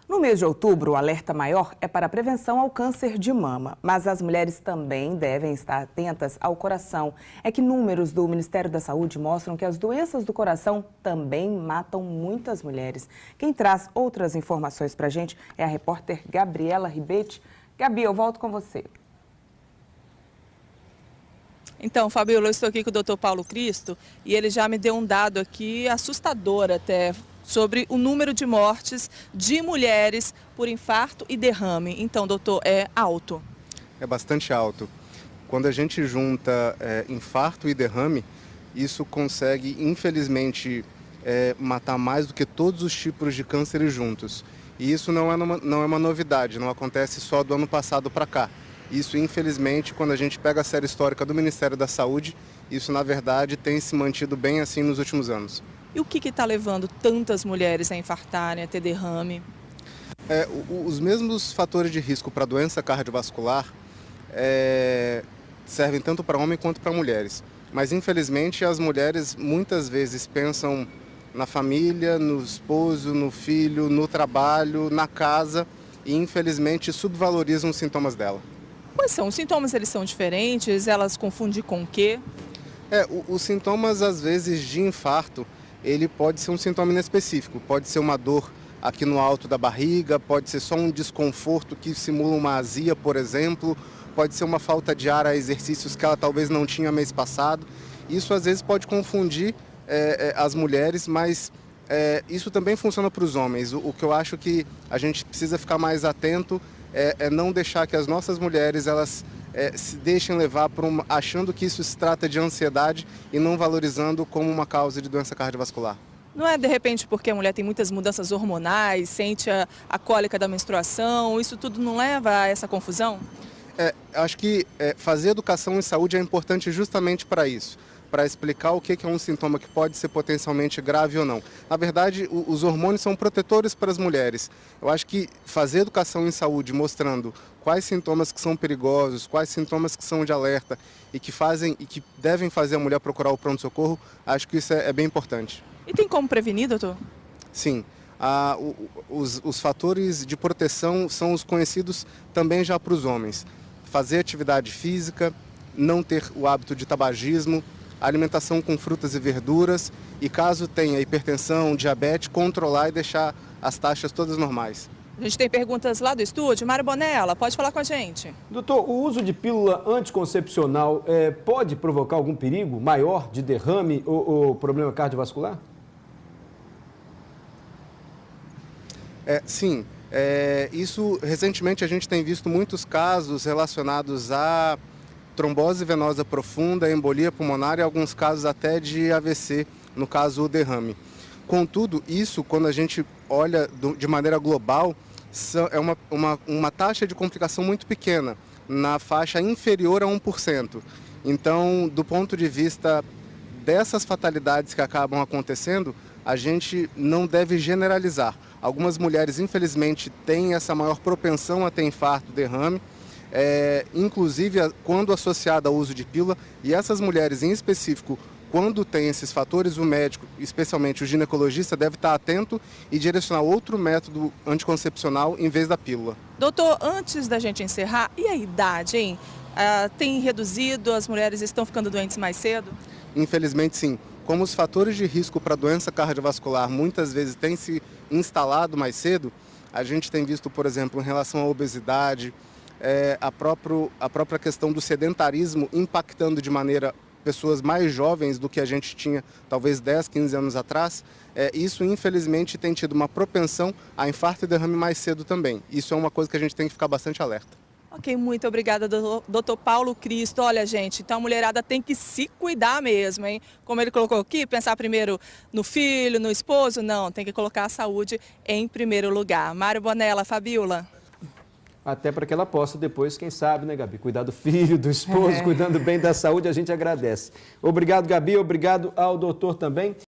No mês de outubro, o alerta maior é para a prevenção ao câncer de mama, mas as mulheres também devem estar atentas ao coração. É que números do Ministério da Saúde mostram que as doenças do coração também matam muitas mulheres. Quem traz outras informações para a gente é a repórter Gabriela Ribetti. Gabi, eu volto com você. Então, Fabiola, eu estou aqui com o Dr. Paulo Cristo e ele já me deu um dado aqui assustador até sobre o número de mortes de mulheres por infarto e derrame. Então, doutor, é alto? É bastante alto. Quando a gente junta infarto e derrame, isso consegue, infelizmente, matar mais do que todos os tipos de cânceres juntos. E isso não é uma novidade, não acontece só do ano passado para cá. Isso, infelizmente, quando a gente pega a série histórica do Ministério da Saúde, isso, na verdade, tem se mantido bem assim nos últimos anos. E o que está levando tantas mulheres a infartarem, a ter derrame? Os mesmos fatores de risco para doença cardiovascular servem tanto para homem quanto para mulheres. Mas, infelizmente, as mulheres muitas vezes pensam na família, no esposo, no filho, no trabalho, na casa e, infelizmente, subvalorizam os sintomas dela. Quais são? Os sintomas, eles são diferentes? Elas confundem com o quê? Os sintomas, às vezes, de infarto, ele pode ser um sintoma inespecífico. Pode ser uma dor aqui no alto da barriga, pode ser só um desconforto que simula uma azia, por exemplo, pode ser uma falta de ar a exercícios que ela talvez não tinha mês passado. Isso, às vezes, pode confundir as mulheres, mas isso também funciona para os homens. O que eu acho que a gente precisa ficar mais atento é não deixar que as nossas mulheres elas se deixem levar achando que isso se trata de ansiedade e não valorizando como uma causa de doença cardiovascular. Não é de repente porque a mulher tem muitas mudanças hormonais, sente a cólica da menstruação, isso tudo não leva a essa confusão? Acho que fazer educação em saúde é importante justamente para isso, para explicar o que é um sintoma que pode ser potencialmente grave ou não. Na verdade, os hormônios são protetores para as mulheres. Eu acho que fazer educação em saúde mostrando quais sintomas que são perigosos, quais sintomas que são de alerta e que devem fazer a mulher procurar o pronto-socorro, acho que isso é bem importante. E tem como prevenir, doutor? Sim. Os fatores de proteção são os conhecidos também já para os homens. Fazer atividade física, não ter o hábito de tabagismo, alimentação com frutas e verduras e, caso tenha hipertensão, diabetes, controlar e deixar as taxas todas normais. A gente tem perguntas lá do estúdio. Mário Bonella, pode falar com a gente. Doutor, o uso de pílula anticoncepcional pode provocar algum perigo maior de derrame ou problema cardiovascular? Sim. Isso, recentemente, a gente tem visto muitos casos relacionados a trombose venosa profunda, embolia pulmonar e alguns casos até de AVC, no caso o derrame. Contudo, isso, quando a gente olha de maneira global, é uma taxa de complicação muito pequena, na faixa inferior a 1%. Então, do ponto de vista dessas fatalidades que acabam acontecendo, a gente não deve generalizar. Algumas mulheres, infelizmente, têm essa maior propensão a ter infarto, derrame, inclusive quando associada ao uso de pílula, e essas mulheres em específico, quando tem esses fatores, o médico, especialmente o ginecologista, deve estar atento e direcionar outro método anticoncepcional em vez da pílula. Doutor, antes da gente encerrar, e a idade, hein? Tem reduzido, as mulheres estão ficando doentes mais cedo? Infelizmente, sim. Como os fatores de risco para doença cardiovascular muitas vezes têm se instalado mais cedo, a gente tem visto, por exemplo, em relação à obesidade, a própria questão do sedentarismo impactando de maneira pessoas mais jovens do que a gente tinha talvez 10, 15 anos atrás. Isso, infelizmente, tem tido uma propensão a infarto e derrame mais cedo também. Isso é uma coisa que a gente tem que ficar bastante alerta. Ok, muito obrigada, doutor Paulo Cristo. Olha, gente, então a mulherada tem que se cuidar mesmo, hein? Como ele colocou aqui, pensar primeiro no filho, no esposo, não, tem que colocar a saúde em primeiro lugar. Mário Bonella, Fabiola. Até para que ela possa depois, quem sabe, né, Gabi? Cuidar do filho, do esposo, cuidando bem da saúde, a gente agradece. Obrigado, Gabi, obrigado ao doutor também.